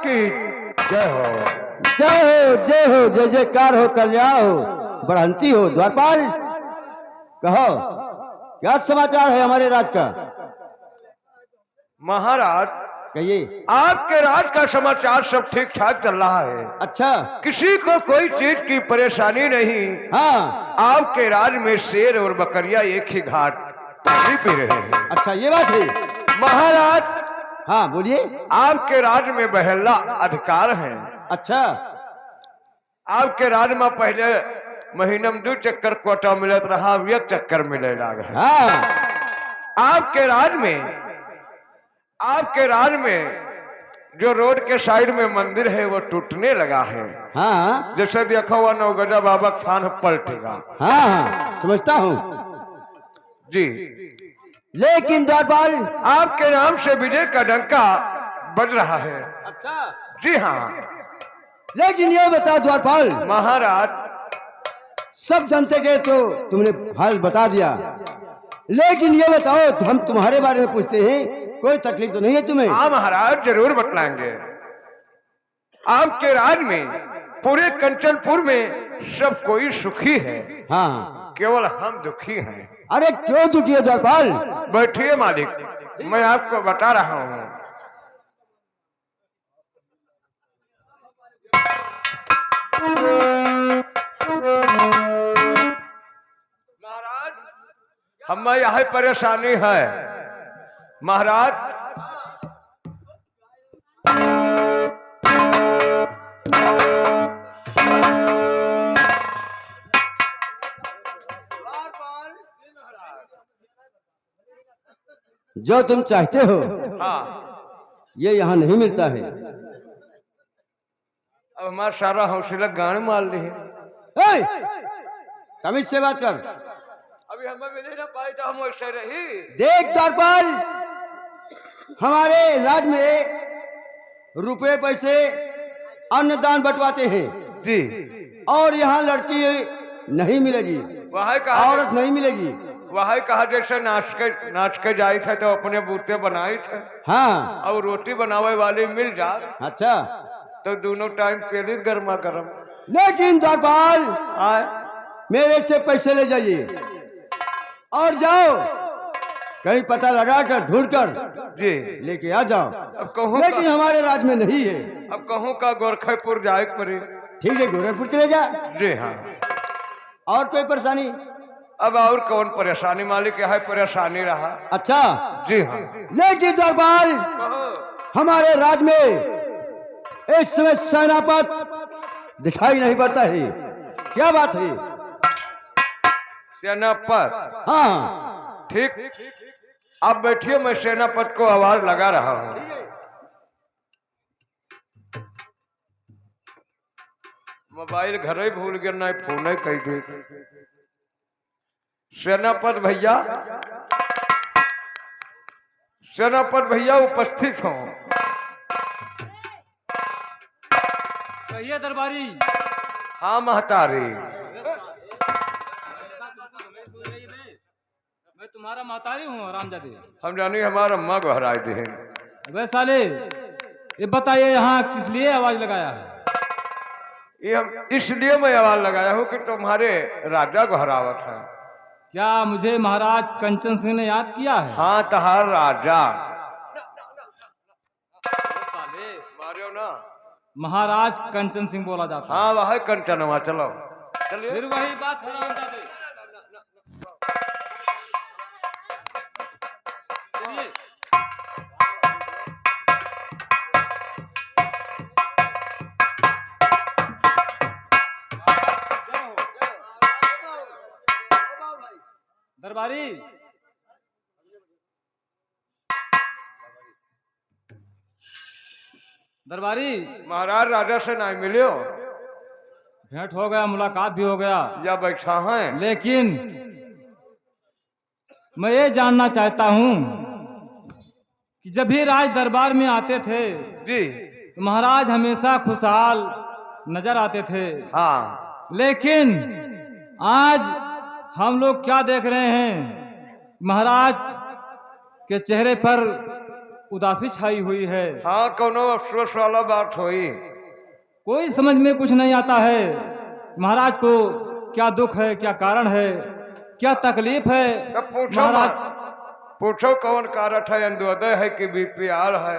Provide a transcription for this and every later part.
की जय हो। जय हो जय हो, जय जयकार हो, कल्याण हो, बढ़ंती हो। द्वारपाल कहो क्या समाचार है हमारे राज का? महाराज कहिए। आपके राज का समाचार सब ठीक ठाक चल रहा है। अच्छा। किसी को कोई चीज की परेशानी नहीं। हाँ। आपके राज में शेर और बकरियां एक ही घाट पानी पी रहे हैं। अच्छा ये बात है महाराज। हाँ बोलिए। आपके राज में बहला अधिकार है। अच्छा। आपके राज में पहले महीना में 2 चक्कर कोटा मिलत रहा, अब 1 चक्कर मिले लाग है। हाँ। आपके राज में जो रोड के साइड में मंदिर है वो टूटने लगा है। हाँ। जैसे देखो वह नवगजा बाबा स्थान पलटेगा। हाँ हाँ समझता हूँ जी। लेकिन द्वारपाल आपके नाम से विजय का डंका बज रहा है। अच्छा। जी हाँ लेकिन ये बताओ द्वारपाल महाराज। सब जानते गए तो तुमने हाल बता दिया, लेकिन ये बताओ तो हम तुम्हारे बारे में पूछते हैं, कोई तकलीफ तो नहीं है तुम्हें? हाँ महाराज जरूर बतलाएंगे। आपके राज में पूरे कंचनपुर में सब कोई सुखी है। हाँ। केवल हम दुखी हैं। अरे क्यों दुखी है द्वारपाल? बैठिए मालिक, मैं आपको बता रहा हूँ। महाराज हमें यह परेशानी है। महाराज जो तुम चाहते हो हाँ ये यहाँ नहीं मिलता है। अब हमारा सारा हौसला गान मार ली है। तमीज से बात कर। अभी हमें मिले ना पाई तो हम वैसे रही। देख द्वारपाल हमारे राज में रुपए पैसे अन्नदान बंटवाते हैं जी। और यहाँ लड़की नहीं मिलेगी, वह कहा औरत नहीं मिलेगी। वह कहा जैसे नाच के जाई थे तो अपने बूते बनाई थे। हाँ। और रोटी बनावे वाली मिल जा अच्छा तो दोनों टाइम पेली गर्मा गर्म। लेकिन द्वारपाल आए मेरे से पैसे ले जाइए और जाओ कहीं पता लगा कर ढूंढ कर जी लेके आ जाओ। अब कहूँ लेकिन हमारे राज में नहीं है। अब कहूँ का गोरखपुर जाए पड़े। ठीक है गोरखपुर चले जा। जी हाँ। और कोई परेशानी? अब और कौन परेशानी मालिक, यह परेशानी रहा। अच्छा जी हाँ। लेकिन द्वारपाल हमारे राज में इस समय सेनापत दिखाई नहीं पड़ता है, क्या बात है? सेनापत? हाँ ठीक, आप बैठिए, मैं सेनापत को आवाज लगा रहा हूँ। मोबाइल घर ही भूल गया, ना फोन ही कह दी। सेनापत भैया, सेनापत भैया उपस्थित हो। कहिए दरबारी। हाँ महतारी। मैं तुम्हारा महतारी हूँ रामजादे। हम जानी हमारा अम्मा को हराए थे। अबे साले ये बताइए यहाँ किस लिए आवाज लगाया है? ये हम इसलिए मैं आवाज लगाया हूँ कि तुम्हारे राजा को हरावत है। क्या मुझे महाराज कंचन सिंह ने याद किया है? हाँ तहार राजा। साले मारियो ना। महाराज कंचन सिंह बोला जाता है। हाँ वह कंचनवा। चलो चलिए। फिर वही बात है रामजादे। चलिए। दरबारी दरबारी महाराज राजा से नहीं मिलियो? भेंट हो गया, मुलाकात भी हो गया, या बैठा है? लेकिन मैं ये जानना चाहता हूँ कि जब भी राज दरबार में आते थे जी तो महाराज हमेशा खुशहाल नजर आते थे। हाँ। लेकिन आज हम लोग क्या देख रहे हैं, महाराज के चेहरे पर उदासी छाई हुई है। हाँ कोनो अफसोस वाला बात हुई। कोई समझ में कुछ नहीं आता है महाराज को क्या दुख है, क्या कारण है, क्या तकलीफ है। तब पूछो महाराज पूछो कौन कारण है, अंत्योदय है कि बीपीआर है?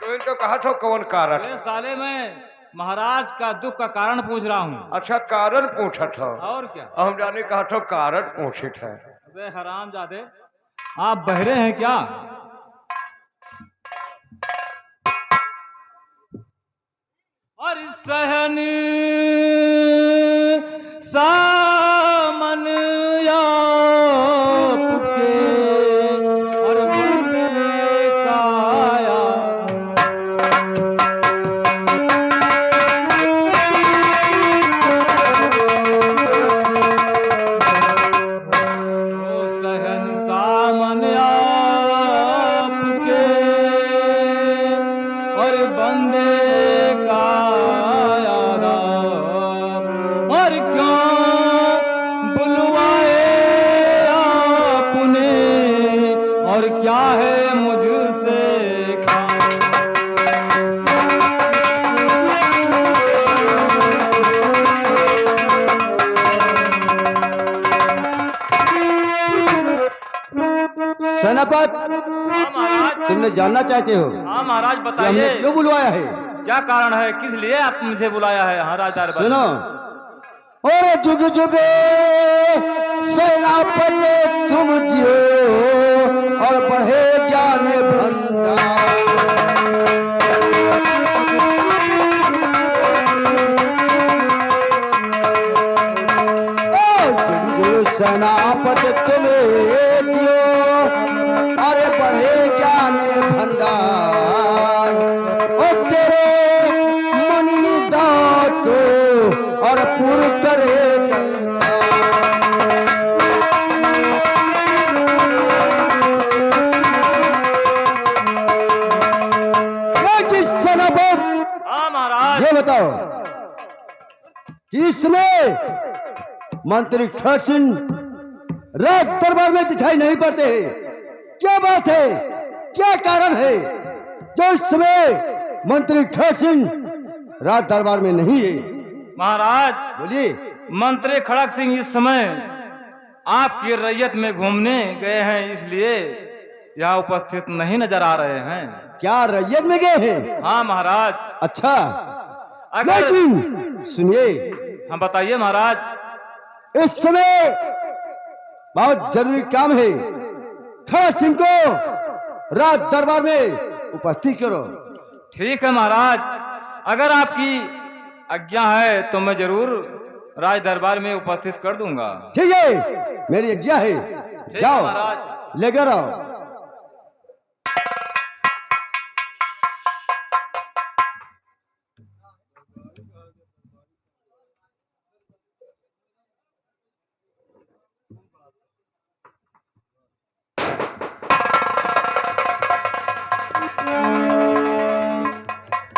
तो तो कहा था कौन कारण? साले में महाराज का दुख का कारण पूछ रहा हूँ। अच्छा कारण पूछा था? और क्या? हम जाने कहा था कारण पूछे थे। अबे हरामजादे, आप बहरे हैं क्या? और सहन सामन आपके और बंदे काया। ओ सहन सामन आपके और बंदे काया राम। और क्यों बुलवाए आपने और क्या है मुझसे काम। सेनापत, हाँ महाराज। तुमने जानना चाहते हो हाँ महाराज कि बताइए, हमने क्यों बुलवाया है? क्या कारण है, किस लिए आप मुझे बुलाया है महाराज दरबार? सुनो, ओरे जुग जुगे सेनापति तुम जियो और बढ़े ज्ञान भंडार। जुग जुग सेनापति तुम जियो और बढ़े ज्ञान भंडार। ओ तेरे मनी दातो और पुर करे करता। जिस सेनापत, हाँ महाराज। ये बताओ कि इसमें मंत्री ठग सिंह रात दरबार में दिखाई नहीं पड़ते हैं। क्या बात है, क्या कारण है जो इस समय मंत्री ठग सिंह रात दरबार में नहीं है? महाराज बोलिए। मंत्री खड़क सिंह इस समय आपकी रैयत में घूमने गए हैं, इसलिए यहाँ उपस्थित नहीं नजर आ रहे हैं। क्या रैयत में गए हैं? हाँ महाराज। अच्छा, अगर लेकिन सुनिए, हम बताइए महाराज। इस समय बहुत जरूरी काम है। खड़ा सिंह को रात दरबार में उपस्थित करो। ठीक है महाराज, अगर आपकी आज्ञा है तो मैं जरूर राज दरबार में उपस्थित कर दूंगा। ठीक है, मेरी आज्ञा है। ठीक जाओ है महाराज। लेकर आओ।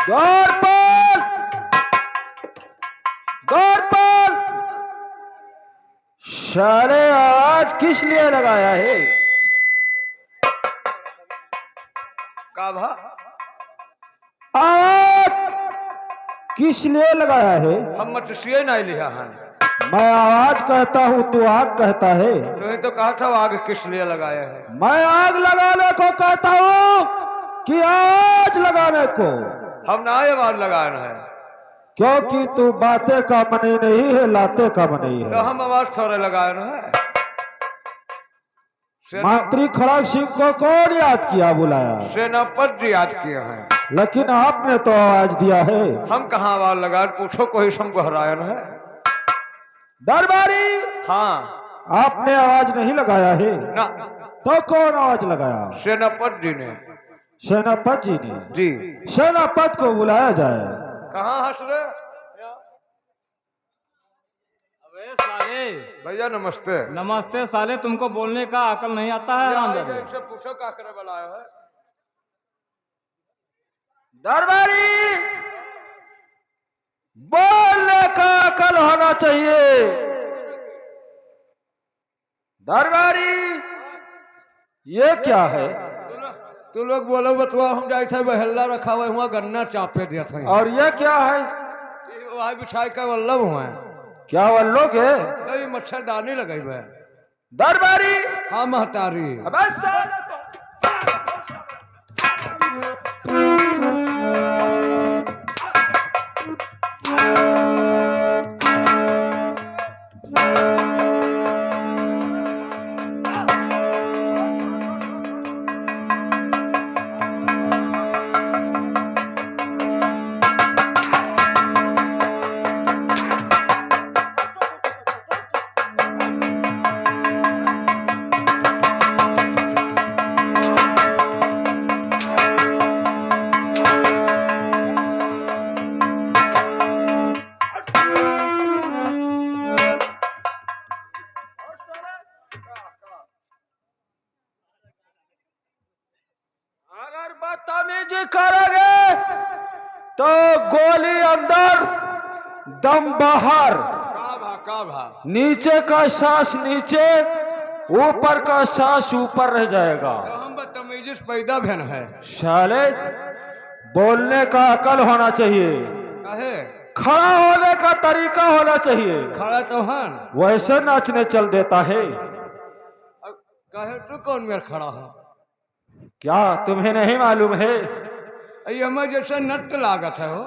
द्वार पर सारे आज किस लिए लगाया है? का भा? आज किस लिए लगाया है? हम मत्स्य नहीं लिया है। मैं आवाज कहता हूँ तू आग कहता है। तुम्हें तो कहा था आग किस लिए लगाया है? मैं आग लगाने को कहता हूँ कि आवाज लगाने को? हम ना ये आवाज लगाना है, क्योंकि तू बातें का मनी नहीं है, लाते का मनी तो है। हम आवाज थोड़े लगाना है। मंत्री खड़ग सिंह को कौन याद किया बुलाया? सेनापति याद किए हैं। लेकिन आपने तो आवाज दिया है। हम कहाँ आवाज लगा? पूछो कोई हमको हरायन है? दरबारी, हाँ आपने आवाज नहीं लगाया है ना, तो कौन आवाज लगाया? सेनापति जी ने। सेनापति जी ने? जी। सेनापति को बुलाया जाए। कहाँ हंस रहे? अबे साले, भैया नमस्ते। नमस्ते साले, तुमको बोलने का अकल नहीं आता है हरामजादे? इनसे पूछो क्या करे बुलाया है? दरबारी, बोलने का अकल होना चाहिए। दरबारी ये क्या है? तू लोग बोलो बतवा, हम जैसे बहल्ला रखा हुआ हुआ गन्ना चापे दिया था और ये क्या है? वहाँ बिछाई का वल्लभ हुआ है। क्या वल्लोग है? तो ये मच्छरदानी लगाई हुआ है। दरबारी हाँ महतारी। अबे साले तो अगर बदतमीजी करोगे तो गोली अंदर दम बाहर। का भा नीचे का सांस नीचे, ऊपर का सांस ऊपर रह जाएगा। तो हम बदतमीजी से पैदा भेन है। साले बोलने का अकल होना चाहिए, कहे खड़ा होने का तरीका होना चाहिए। खड़ा तो हन वैसे नाचने चल देता है। कहे तू कौन मेरे खड़ा हो? क्या तुम्हें नहीं मालूम है? ये हमें जैसे नट लागत है हो।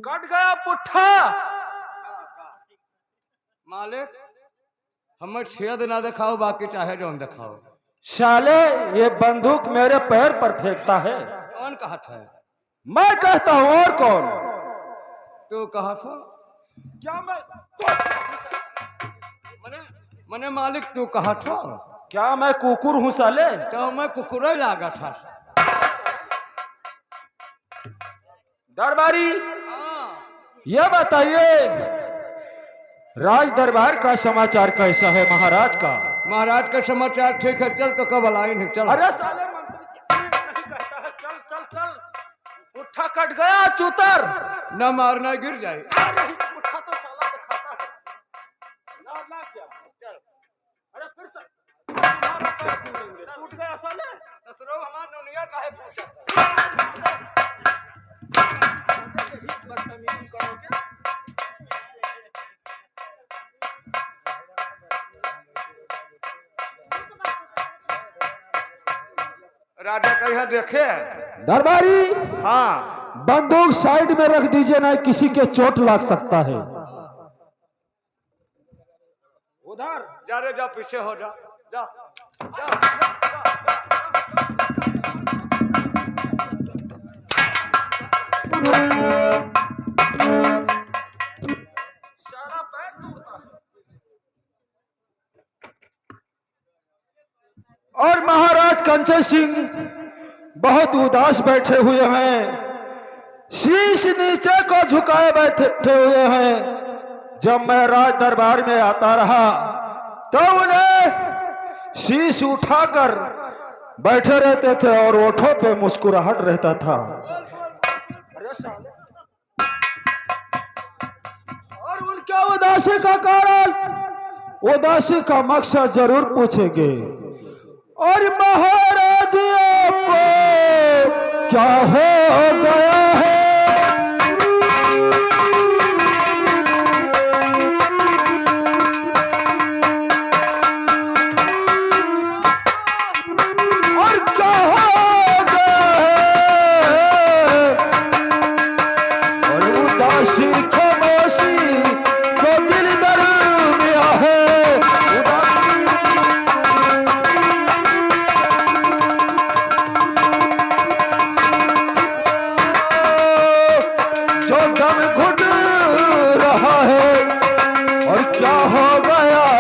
कट गया पुट्ठा। मालिक हमें छेद ना दिखाओ, बाकी चाहे जो दिखाओ। साले ये बंदूक मेरे पैर पर फेंकता है। कौन कहा था? मैं कहता हूँ और कौन? तू कहा था? क्या मैं मने मालिक तू कहा था? क्या मैं कुकुर हूँ साले? तो मैं कुकुर लागा था। दरबारी ये बताइए राज दरबार का समाचार कैसा है महाराज का? महाराज का समाचार ठीक है। चल तो कब लाइन है? चल। अरे साले मंत्री जी नहीं कहता है। चल चल चल। पुट्ठा कट गया चूतर। न मारना गिर जाए। नहीं पुट्ठा तो साला दिखाता है। ना ना क्या? चल। अरे फिर से तुम्हारा पैर टूटेंगे। टूट गया साले। ससुरो हमार नौनिया काहे पूछा था? बदतमीजी करोगे। राजा कहिया देखे? दरबारी हाँ बंदूक साइड में रख दीजिए, ना किसी के चोट लग सकता है। उधर जा रे, जा पीछे हो जा। जा, जा, जा, जा, सारा पैर टूटता है। और महाराज कंचन सिंह बहुत उदास बैठे हुए हैं, शीश नीचे को झुकाए बैठे हुए हैं। जब मैं राज दरबार में आता रहा तो उन्हें शीश उठाकर बैठे रहते थे और ओठों पे मुस्कुराहट रहता था। और उनके उदासी का कारण, उदासी का मकसद जरूर पूछेंगे। और महाराज आपको क्या हो गया है? और क्या हो गया है? और उदासी खामोशी जो दिल दरमिया है।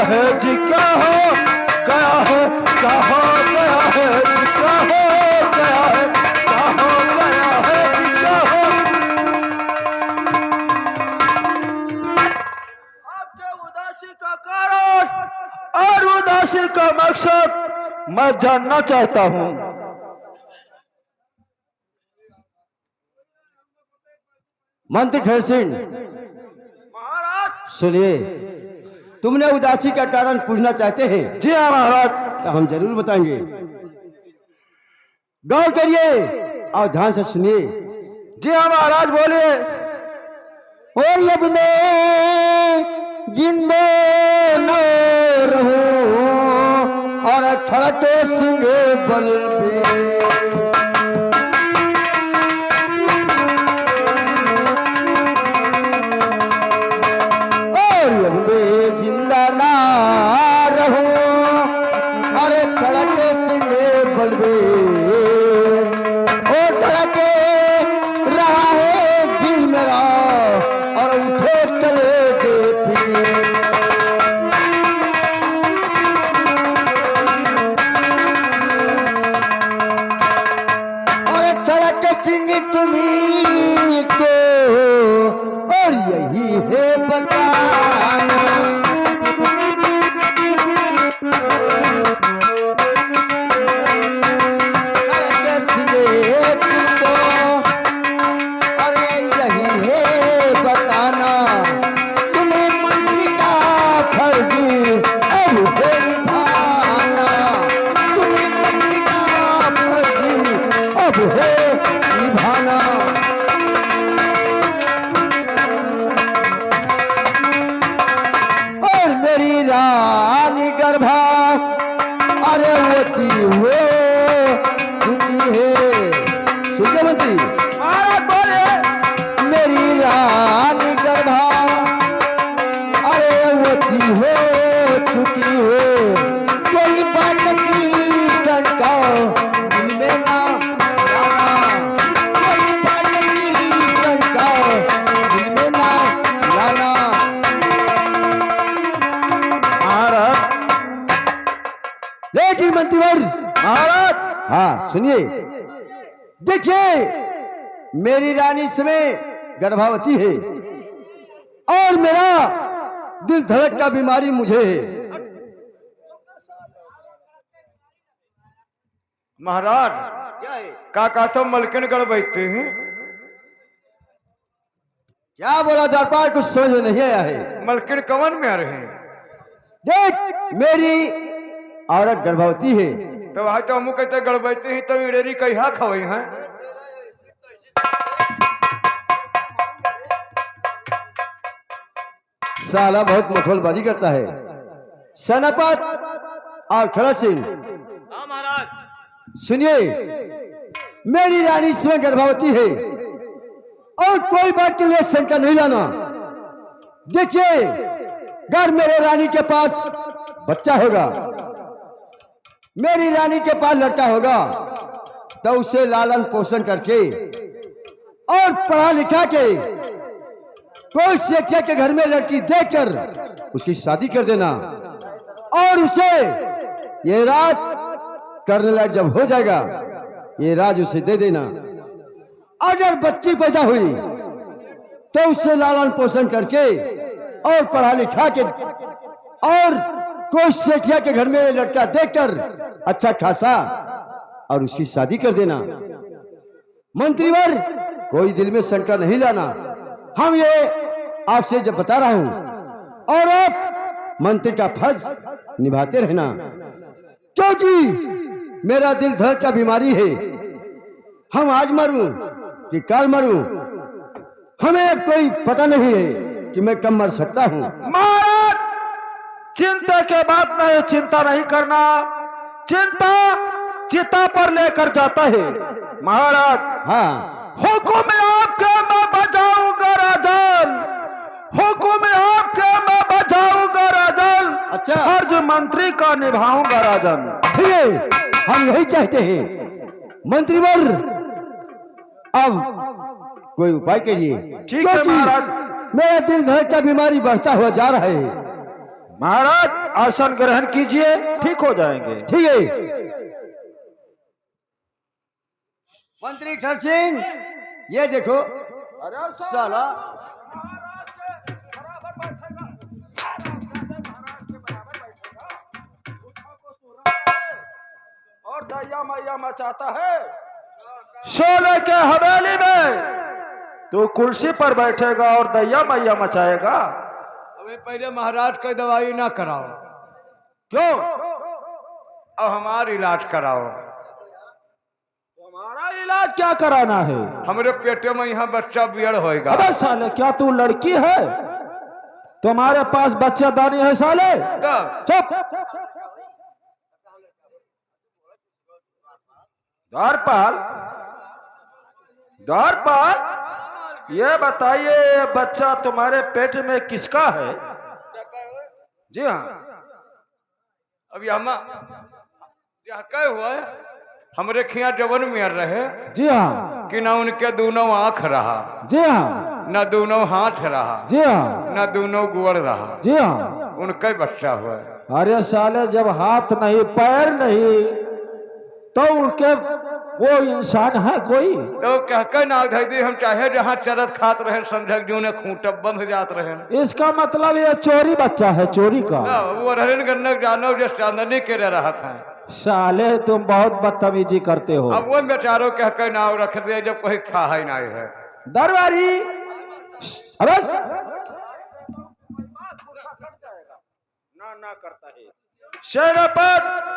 है जी क्या हो गया है, क्या हो गया है जी क्या हो गया है, क्या हो गया है जी क्या हो। आपके उदासी का कारण और उदासी का मकसद मैं जानना चाहता हूँ। मंत्री खैर सिंह, महाराज। सुनिए, तुमने उदासी का कारण पूछना चाहते हैं जी हाँ महाराज। तो हम जरूर बताएंगे। गौर करिए और ध्यान से सुनिए। जी हाँ महाराज, बोलिए। और अब मैं जिंदे न रहूं और खड़के सिंह बल पे, और अब मैं जिंदा ना रहूं और खड़के सिंह बल पे, और खड़के रहा है दिल मेरा और उठे चले दे पी। और खड़क सिंह तुम्हीं को और यही है बताना। खड़क सिंह तुमको अरे यही है बताना, तुम्हें मंत्री का फर्ज अब है निभाना, तुम्हें मंत्री का फर्ज अब है निभाना। और मेरी रानी गर्भा अरे होती हुए चुकी है। सुनते मंत्री? महाराज बोलिए। मेरी रानी गर्भा अरे होती हो चुकी हो, कोई बात की शंका दिल में ना लाना, कोई बात की शंका दिल में ना लाना। महाराज। लेकिन मंत्रीवर, महाराज। हाँ सुनिए, देखिए मेरी रानी समय गर्भवती है और मेरा दिल धड़क का बीमारी मुझे है। महाराज क्या है? काका तो मलकिनगढ़ बैठते हैं। क्या बोला दरबार, कुछ समझ में नहीं आया है। मलकिन कवन में आ रहे हैं? देख मेरी औरत गर्भवती है। तो वहां तो हम कहते गढ़ बैठते हैं, तब इडेरी कहा खवई हैं। साला बहुत मठोलबाजी करता है। सेनापत और खड़क सिंह, हाँ महाराज। सुनिए, मेरी रानी इसमें गर्भवती है और कोई बात के लिए शंका नहीं लाना। देखिए, अगर मेरे रानी के पास बच्चा होगा, मेरी रानी के पास लड़का होगा, तो उसे लालन पोषण करके और पढ़ा लिखा के कोई सेठिया के घर में लड़की देखकर उसकी शादी कर देना और उसे ये राज करने लायक जब हो जाएगा, ये राज उसे दे देना। अगर बच्ची पैदा हुई तो उसे लालन पोषण करके और पढ़ा लिखा के और कोई सेठिया के घर में लड़का देखकर अच्छा खासा और उसकी शादी कर देना। मंत्रीवर, कोई दिल में शंका नहीं लाना। हम ये आपसे जब बता रहा हूं और आप मंत्री का फर्ज निभाते रहना, क्योंकि मेरा दिल धड़क का बीमारी है। हम आज मरूं कि कल मरूं, हमें कोई पता नहीं है कि मैं कब मर सकता हूं। महाराज, चिंता के बात में चिंता नहीं करना, चिंता चिता पर लेकर जाता है। महाराज, हाँ, हुक्म आपके मैं बजाऊंगा राजन, हुक्म आपके मैं बजाऊंगा राजन। अच्छा। फर्ज मंत्री का निभाऊंगा राजन। ठीक है, हम यही चाहते हैं। मंत्रीवर, अब कोई उपाय करिए, ठीक है क्योंकि महाराज। मेरा दिल धड़क का बीमारी बढ़ता हुआ जा रहा है। महाराज आसन ग्रहण कीजिए, ठीक हो जाएंगे। ठीक है। मंत्री ठर सिंह, ये देखो साला और दैया मैया मचाता है। सोने के हवेली में तू कुर्सी पर बैठेगा और दैया मैया मचाएगा। अभी पहले महाराज का दवाई ना कराओ, क्यों? अब हमारा इलाज कराओ। हमारा इलाज क्या कराना है? हमारे पेटे में यहाँ बच्चा बियड़ होएगा। अबे साले, क्या तू लड़की है? तुम्हारे पास बच्चादानी है साले? तब चुप। द्वारपाल, द्वारपाल, ये बताइए ये बच्चा तुम्हारे पेट में किसका है? जी हाँ। अभी हम क्या हुआ है, हमरे खिया जवन में रहे जी हाँ। कि ना उनके दोनों आंख रहा, जी हाँ। ना दोनों हाथ रहा, जी हाँ। ना दोनों गुड़ रहा। जी हाँ। उनका बच्चा हुआ है। अरे साले, जब हाथ नहीं पैर नहीं तो उनके वो इंसान है कोई? तो कह के ना धै दी, हम चाहे जहाँ चरत खात रहे समझक जो ने खूंटब बंध जात रहे। इसका मतलब ये चोरी बच्चा है, चोरी का। ना वो रहन गन्नक जानो जो चांदनी के रहा था। साले, तुम बहुत बदतमीजी करते हो। अब वो बेचारों कह के नाव रख दिया जब कोई था ही नहीं है। दरबारी, अबे ना करता है सेनापति,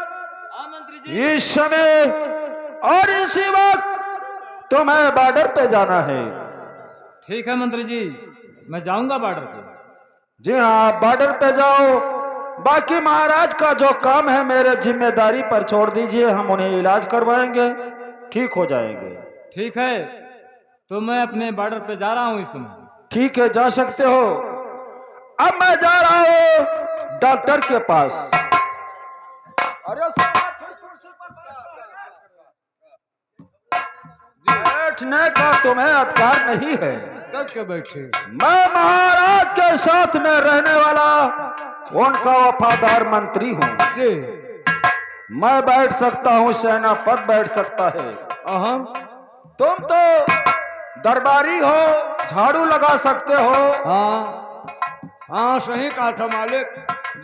इस समय और इसी वक्त तुम्हें बॉर्डर पे जाना है। ठीक है मंत्री जी, मैं जाऊंगा बॉर्डर पे। जी हाँ, बॉर्डर पे जाओ। बाकी महाराज का जो काम है मेरे जिम्मेदारी पर छोड़ दीजिए, हम उन्हें इलाज करवाएंगे, ठीक हो जाएंगे। ठीक है, तो मैं अपने बॉर्डर पे जा रहा हूँ इस समय। ठीक है, जा सकते हो। अब मैं जा रहा हूँ डॉक्टर के पास। अरे बैठने का तुम्हें अधिकार नहीं है। के बैठे, मैं महाराज के साथ में रहने वाला उनका वफादार मंत्री हूँ जी। मैं बैठ सकता हूँ, सेनापति बैठ सकता है। अहम तुम तो दरबारी हो, झाड़ू लगा सकते हो। हाँ हाँ, सही कहा था मालिक।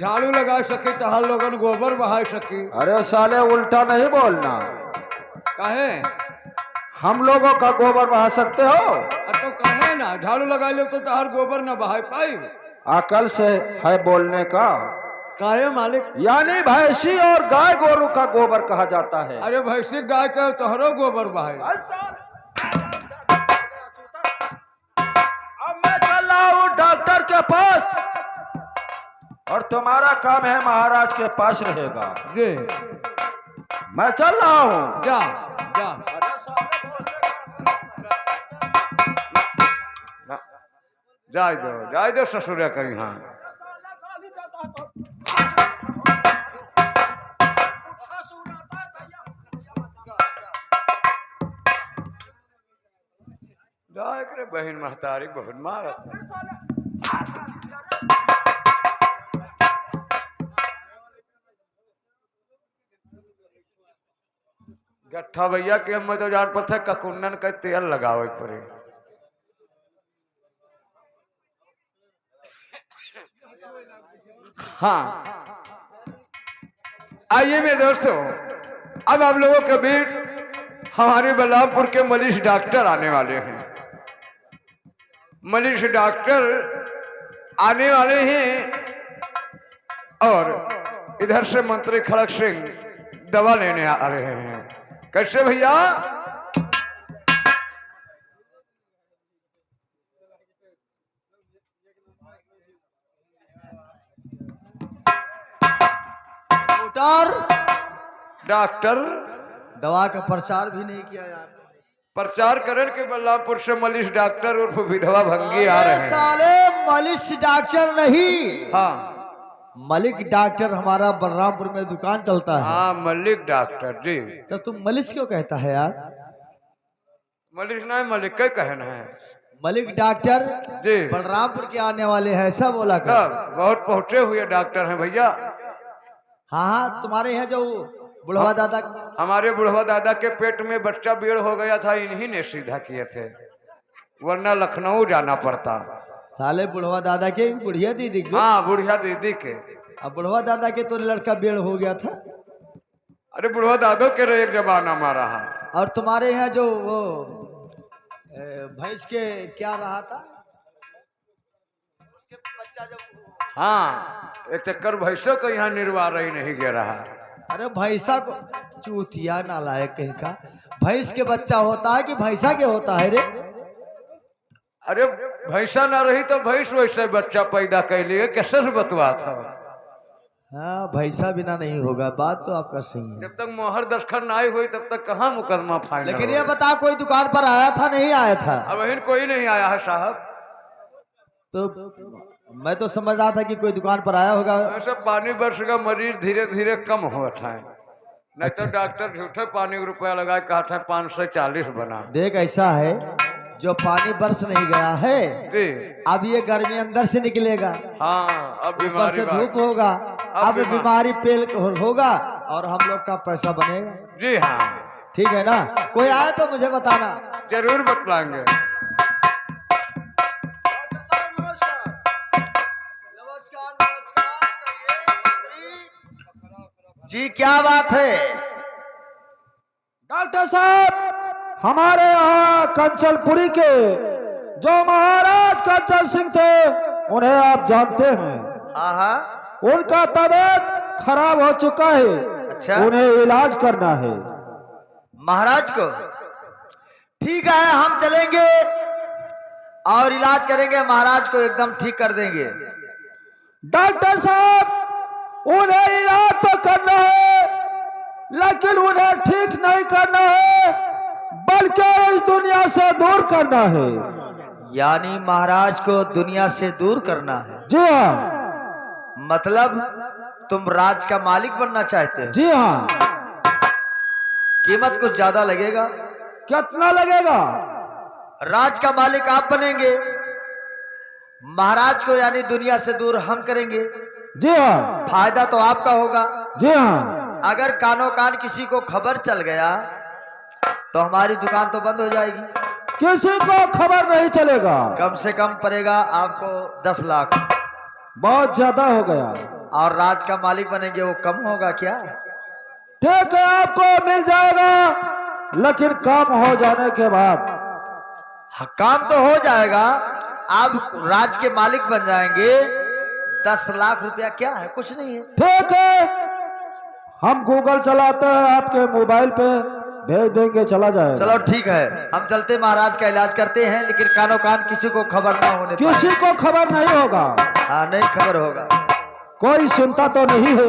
झाड़ू लगा सके तो हर लोगन गोबर बहा सके। अरे साले, उल्टा नहीं बोलना। काहे? हम लोगों का गोबर बहा सकते हो? तो कहे ना, झाड़ू लगा लो तो हर गोबर ना बहा पाई। अकल से है बोलने का। काहे मालिक? यानी भैंसी और गाय गोरू का गोबर कहा जाता है। अरे भैंसी गाय का तोहरो गोबर बहाई। अब मैं चल रहा हूँ डॉक्टर के पास और तुम्हारा काम है महाराज के पास रहेगा। जी, मैं चल रहा हूँ। जा जा। जाए दो ससुर करी। हाँ जाए करे, बहन महतारी बहुत मारत। गट्ठा भैया के हम तो जान पर थे ककुन्नन का तेल लगावे पड़े। हाँ, आइए मेरे दोस्तों, अब आप लोगों के बीच हमारे बलरामपुर के मरीज डॉक्टर आने वाले हैं। मरीज डॉक्टर आने वाले हैं और इधर से मंत्री खड़क सिंह दवा लेने आ रहे हैं। कैसे भैया? डॉक्टर दवा का प्रचार भी नहीं किया यार। प्रचार करण के बलरामपुर से मलिश डॉक्टर उर्फ विधवा भंगी आ रहे हैं। साले, मलिश डॉक्टर नहीं, हाँ मलिक डॉक्टर हमारा बलरामपुर में दुकान चलता है। हाँ, मलिक डॉक्टर जी। तो तुम मलिश क्यों कहता है यार? मलिक नहीं, मलिक के कहना है। मलिक डॉक्टर जी बलरामपुर के आने वाले हैं, ऐसा बोला कर। सब बहुत पहुंचे हुए डॉक्टर हैं भैया। हाँ हाँ, तुम्हारे यहाँ जो बुढ़वा दादा, हमारे बुढ़वा दादा के पेट में बच्चा बेड़ हो गया था, इन्हीं ने सीधा किए थे, वरना लखनऊ जाना पड़ता। साले बुढ़वा दादा के बुढ़िया दीदी के। हाँ बुढ़िया दीदी के। अब बुढ़वा दादा के तो लड़का बेड़ हो गया था। अरे बुढ़वा दादो के रे एक जमाना में रहा। और तुम्हारे यहाँ जो वो भैंस के क्या रहा था, उसके बच्चा जब, हाँ एक चक्कर भैंसों को यहाँ निर्वाह ही नहीं गिर रहा। अरे भैंसा को, चूतिया नालायक कहीं का, भैंस के बच्चा होता है कि भैंसा के होता है रे? अरे भैंसा ना रही तो भैंस वैसे बच्चा पैदा कर लिए, कैसे से बतवा था। हाँ भैंसा बिना नहीं होगा, बात तो आपका सही है। जब तक मोहर दस्तखत ना आई हुई तब तक कहाँ मुकदमा फाइनल। लेकिन ये बता, कोई दुकान पर आया था नहीं आया था? अब बहन कोई नहीं आया है साहब। तो मैं तो समझ रहा था कि कोई दुकान पर आया होगा। वैसे पानी बरस का मरीज धीरे धीरे कम हुआ था, नहीं तो डॉक्टर झूठे पानी का रुपया लगा कहा था 540 बना। देख ऐसा है, जो पानी बरस नहीं गया है जी अब ये गर्मी अंदर से निकलेगा, हाँ अब ऊपर बीमारी से बात। धूप होगा, अब बीमारी। बीमारी पेल होगा और हम लोग का पैसा बनेगा। जी हाँ ठीक है ना? कोई आए तो मुझे बताना। जरूर बतलाएंगे। नमस्कार नमस्कार, जी क्या बात है? डॉक्टर साहब, हमारे यहाँ कंचलपुरी के जो महाराज कंचल सिंह थे, उन्हें आप जानते हैं। हाँ हाँ। उनका तबीयत खराब हो चुका है। अच्छा। उन्हें इलाज करना है। महाराज को? ठीक है, हम चलेंगे और इलाज करेंगे, महाराज को एकदम ठीक कर देंगे। डॉक्टर साहब, उन्हें इलाज तो करना है, लेकिन उन्हें ठीक नहीं करना है, बल्कि इस दुनिया से दूर करना है। यानी महाराज को दुनिया से दूर करना है? जी हाँ। मतलब तुम राज का मालिक बनना चाहते हो? जी हाँ। कीमत कुछ ज्यादा लगेगा। कितना लगेगा? राज का मालिक आप बनेंगे, महाराज को यानी दुनिया से दूर हम करेंगे। जी हाँ। फायदा तो आपका होगा। जी हाँ। अगर कानो कान किसी को खबर चल गया तो हमारी दुकान तो बंद हो जाएगी। किसी को खबर नहीं चलेगा। कम से कम पड़ेगा आपको 10 लाख। बहुत ज्यादा हो गया। और राज का मालिक बनेंगे, वो कम होगा क्या? ठीक है, आपको मिल जाएगा, लेकिन काम हो जाने के बाद। हाँ, काम तो हो जाएगा, आप राज के मालिक बन जाएंगे। 10 लाख रुपया क्या है? कुछ नहीं है। ठीक है, हम गूगल चलाते हैं, आपके मोबाइल पे भेज देंगे, चला जाएगा। चलो ठीक है, हम चलते महाराज का इलाज करते हैं, लेकिन कानो कान किसी को खबर ना होने पाए। किसी को खबर नहीं होगा। हाँ, नहीं खबर होगा। कोई सुनता तो नहीं है।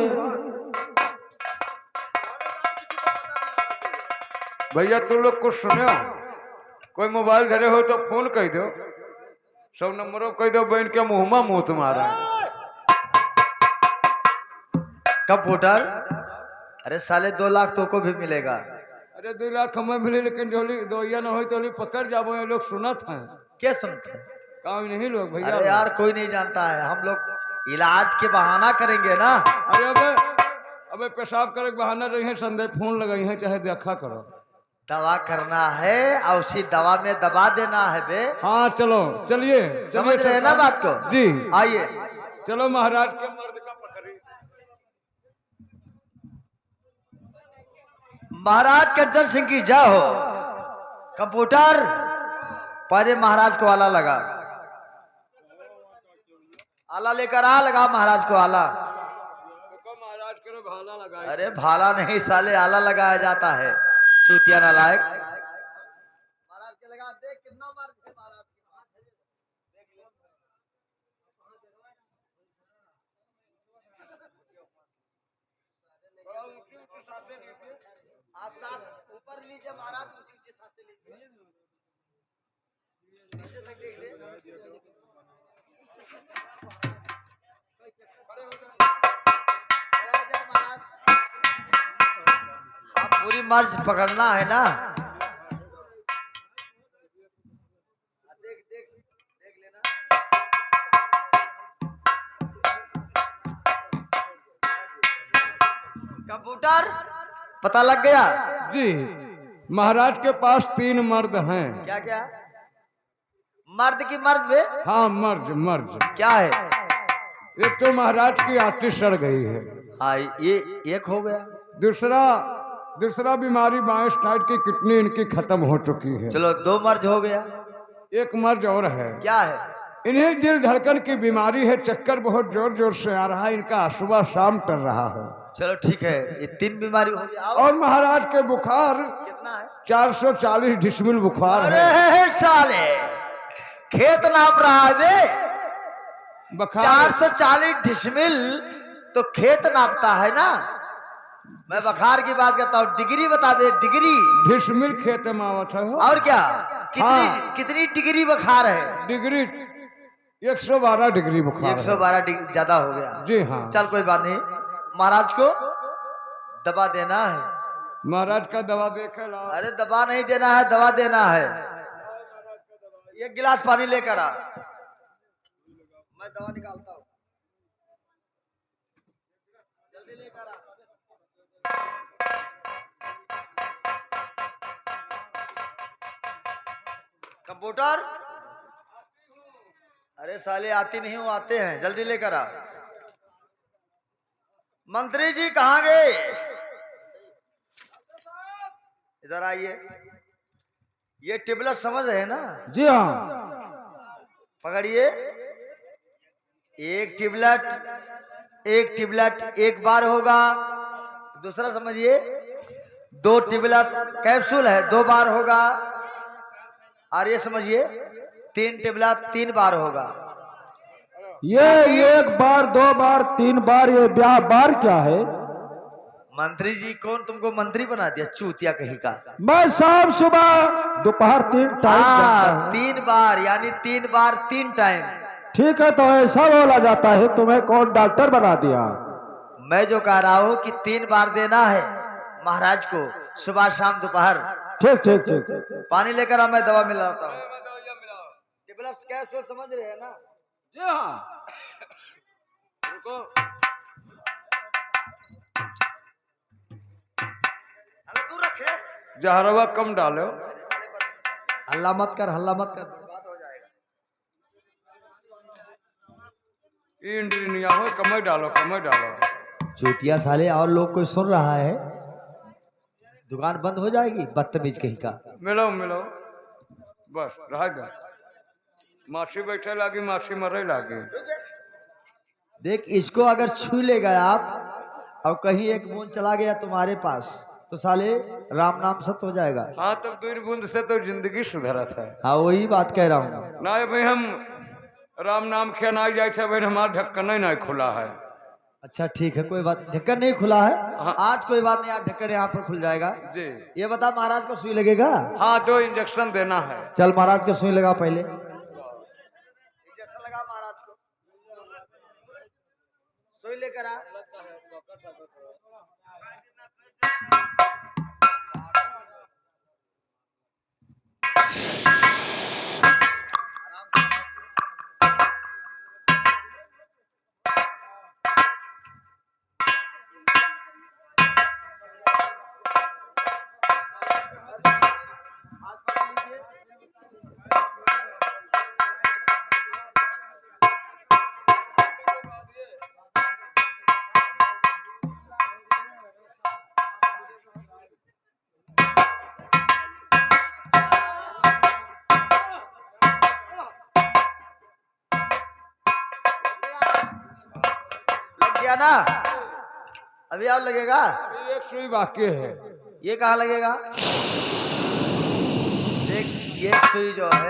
भैया तुम लोग कुछ सुनो, कोई मोबाइल धरे हो तो फोन कह दो, सब नंबरों कह दो, बहन के मुंह मुंह तुम्हारा। कंप्यूटर, अरे साले 2 लाख तो को भी मिलेगा। अरे 2 लाख हमें मिले, लेकिन जो दोइया ना हो तो पकड़ जाबो, ये लोग सुनत हैं। क्या सुनते हैं? काम नहीं लोग भैया। अरे यार कोई नहीं जानता है, हम लोग इलाज के बहाना करेंगे ना। अरे अबे पेशाब करे बहाना रही है, संदेह फोन लगाई है, चाहे देखा करो। दवा करना है और उसी दवा में दबा देना है बे। हाँ चलो, चलिए समझ रहे हैं ना बात को? जी आइए। चलो महाराज के मर्द का पकड़ी। महाराज कंचन सिंह की जय हो। कंप्यूटर, पहले महाराज को आला लगा। आला लेकर आ, लगा महाराज को आला। महाराज के भाला लगा। अरे भाला नहीं साले, आला लगाया जाता है, चूतिया नालायक। महाराज के लगा, देख कितना मार है महाराज के। सांस ऊपर लीजिए महाराज, ऊंची ऊंची सांसें लीजिए। नीचे तक देखिए। पूरी मार्च पकड़ना है ना। देख देख कंप्यूटर पता लग गया? जी, महाराज के पास 3 मर्द हैं। क्या क्या? मर्द की मर्द वे? हाँ, मर्ज मर्ज। क्या है? एक तो महाराज की आंखें सड़ गई है, हाँ ये एक हो गया। दूसरा बीमारी बाएं साइड की किडनी इनकी खत्म हो चुकी है। चलो 2 मर्ज हो गया। एक मर्ज और है। क्या है? इन्हें दिल धड़कन की बीमारी है, चक्कर बहुत जोर जोर से आ रहा है, इनका सुबह शाम टल रहा है। चलो ठीक है, ये 3 बीमारी हो गया। और महाराज के बुखार कितना है? 440 डिसमिल बुखार अरे है। साले खेत नाप रहा है बे। बुखार 440 डिसमिल तो खेत नापता है ना। मैं बुखार की बात करता हूँ, डिग्री बता दे। डिग्री डिसमिल खेत में आवत है। और क्या? हाँ। कितनी डिग्री बुखार है? डिग्री 112 डिग्री बुखार है। 112 डिग्री ज्यादा हो गया। जी हाँ। चल कोई बात नहीं, महाराज को दवा देना है। महाराज का दवा देखे लाओ। अरे दवा नहीं देना है, दवा देना है। 1 गिलास पानी लेकर आ, मैं दवा निकालता हूँ। जल्दी लेकर आ। कंप्यूटर, अरे साले आती नहीं हो, आते हैं, जल्दी लेकर आ। मंत्री जी कहाँ गए? इधर आइए। ये टेबलेट समझ रहे हैं ना? जी हाँ। पकड़िए। एक टेबलेट 1 बार होगा। दूसरा समझिए, 2 टेबलेट कैप्सूल है, 2 बार होगा। और ये समझिए 3 टेबलेट 3 बार होगा। ये 1 बार 2 बार 3 बार, ये ब्याह बार क्या है? मंत्री जी, कौन तुमको मंत्री बना दिया चूतिया कहीं का? मैं शाम सुबह दोपहर 3 टाइम करता हूं। 3 बार यानी 3 बार 3 टाइम। ठीक है, तो ऐसा बोला जाता है। तुम्हें कौन डॉक्टर बना दिया? मैं जो कह रहा हूँ कि 3 बार देना है महाराज को, सुबह शाम दोपहर। ठीक ठीक ठीक। पानी लेकर आ, मैं दवा मिलाता हूँ। टेबलेट्स कैप्सूल समझ रहे हैं ना? जी हाँ। रुको। दूर रखे। जहरवा कम डालो। हल्ला मत कर, हल्ला मत कर, बात हो जाएगा। इंद्रिया हो, कमई डालो, कमई डालो। चूतिया साले, और लोग कोई सुन रहा है, दुकान बंद हो जाएगी, बदतमीज कहीं का। मिलो मिलो, बस रह जा। माछी बैठे लागी, माछी मरे लागी। देख, इसको अगर छू लेगा आप और कहीं एक बूंद चला गया तुम्हारे पास, तो साले राम नाम सत हो जाएगा। हाँ, तब 2 बूंद से तो जिंदगी सुधरत है। हाँ वही बात कह रहा हूँ ना भाई, हम राम नाम के ना जाए थे भाई, हमारा ढक्कन नहीं खुला है। अच्छा ठीक है, कोई बात, ढक्कन नहीं खुला है। हाँ। आज कोई बात नहीं, आज ढक्कन यहाँ पर खुल जाएगा। जी। ये बता, महाराज को सुई लगेगा? हाँ, 2 इंजेक्शन देना है। चल महाराज को सुई लगा पहले। इंजेक्शन लगा महाराज को, सुई लेकर आ। गया ना? अभी और लगेगा? एक सुई बाकी है। ये कहाँ लगेगा? देख, ये सुई जो है,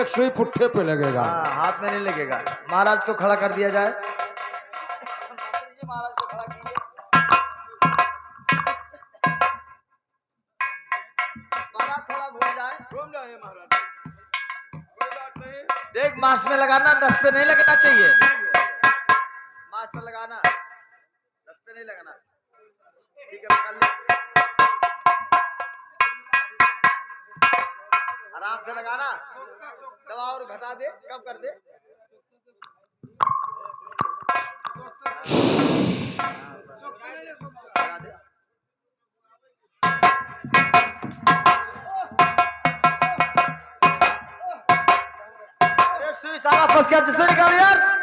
एक सुई पुट्ठे पे लगेगा। हाँ, हाथ में नहीं लगेगा। महाराज को खड़ा कर दिया जाए। महाराज को खड़ा कीजिए। महाराज थोड़ा घूम जाए। घूम जाए महाराज, कोई बात नहीं। देख, मांस में लगाना, नस पे नहीं लगना चाहिए। मांस पे लगाना, नस पे नहीं लगाना। ठीक है, पकड़ ले। आराम से लगाना। दवा और घटा दे, कम कर दे। सुई साला फंस गया, जिससे निकाल यार।